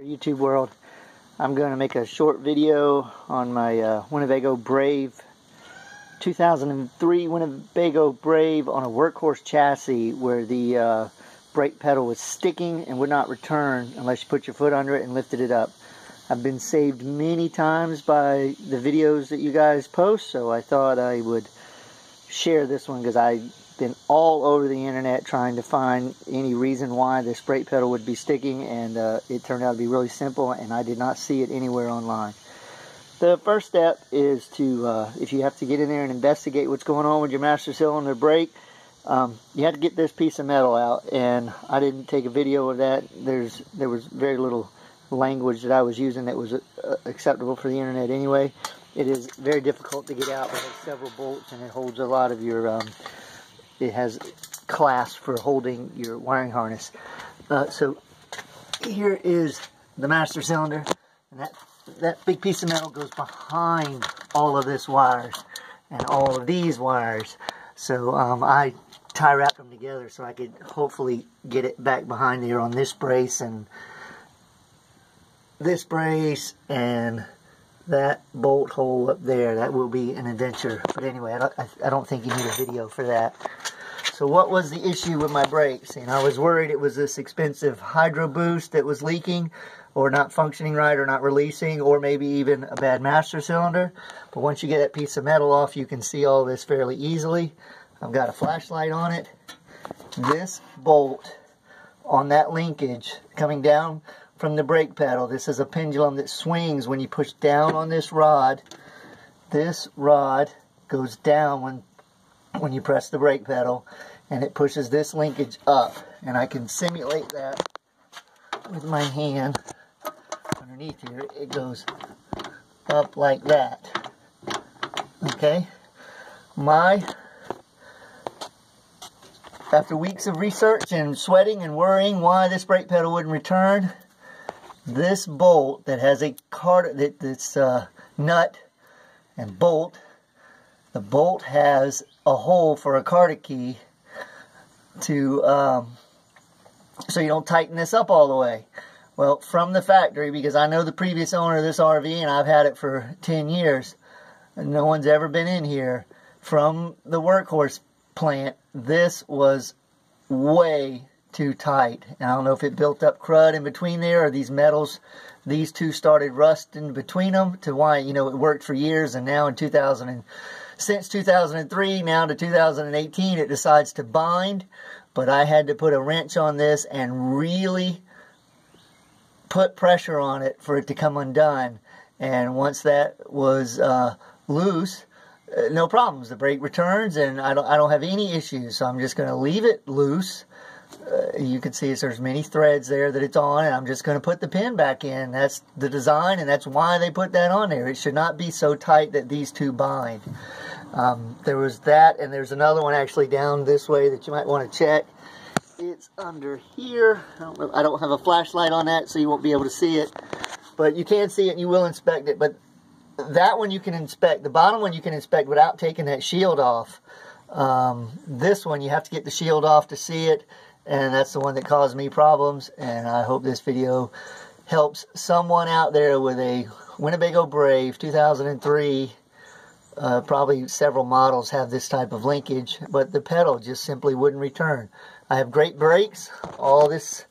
YouTube world, I'm going to make a short video on my Winnebago Brave 2003 Winnebago Brave on a Workhorse chassis where the brake pedal was sticking and would not return unless you put your foot under it and lifted it up. I've been saved many times by the videos that you guys post, so I thought I would share this one because I've been all over the internet trying to find any reason why this brake pedal would be sticking, and it turned out to be really simple, and I did not see it anywhere online. The first step is to, if you have to get in there and investigate what's going on with your master cylinder brake, you have to get this piece of metal out, and I didn't take a video of that. There was very little language that I was using that was acceptable for the internet anyway. It is very difficult to get out. It has several bolts, and it holds a lot of your it has clasps for holding your wiring harness. So here is the master cylinder, and that big piece of metal goes behind all of this wires and all of these wires. So I tie wrapped them together so I could hopefully get it back behind there on this brace and this brace and that bolt hole up there. That will be an adventure. But anyway, I don't think you need a video for that. So what was the issue with my brakes? And I was worried it was this expensive hydro boost that was leaking or not functioning right or not releasing, or maybe even a bad master cylinder. But once you get that piece of metal off, you can see all this fairly easily. I've got a flashlight on it. This bolt on that linkage coming down from the brake pedal, this is a pendulum that swings when you push down on this rod. This rod goes down when you press the brake pedal, and it pushes this linkage up, and I can simulate that with my hand underneath here. It goes up like that. Okay, after weeks of research and sweating and worrying why this brake pedal wouldn't return, this bolt that has a this nut and bolt, the bolt has a hole for a Carter key to so you don't tighten this up all the way. Well, from the factory, because I know the previous owner of this RV and I've had it for 10 years and no one's ever been in here, from the Workhorse plant, this was way too tight. And I don't know if it built up crud in between there, or these metals, these two started rusting between them to why, you know, it worked for years, and now in since 2003 now to 2018 it decides to bind. But I had to put a wrench on this and really put pressure on it for it to come undone. And once that was loose, no problems. The brake returns, and I don't have any issues. So I'm just going to leave it loose. You can see there's many threads there that it's on, and I'm just going to put the pin back in. That's the design, and that's why they put that on there. It should not be so tight that these two bind. There was that, and there's another one actually down this way that you might want to check. It's under here. I don't have a flashlight on that, so you won't be able to see it, but you can see it and you will inspect it. But that one you can inspect. The bottom one you can inspect without taking that shield off. This one you have to get the shield off to see it, and that's the one that caused me problems. And I hope this video helps someone out there with a Winnebago Brave 2003. Probably several models have this type of linkage, but the pedal just simply wouldn't return. I have great brakes. All this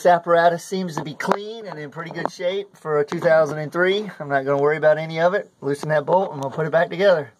apparatus seems to be clean and in pretty good shape for a 2003. I'm not going to worry about any of it. Loosen that bolt and we'll put it back together.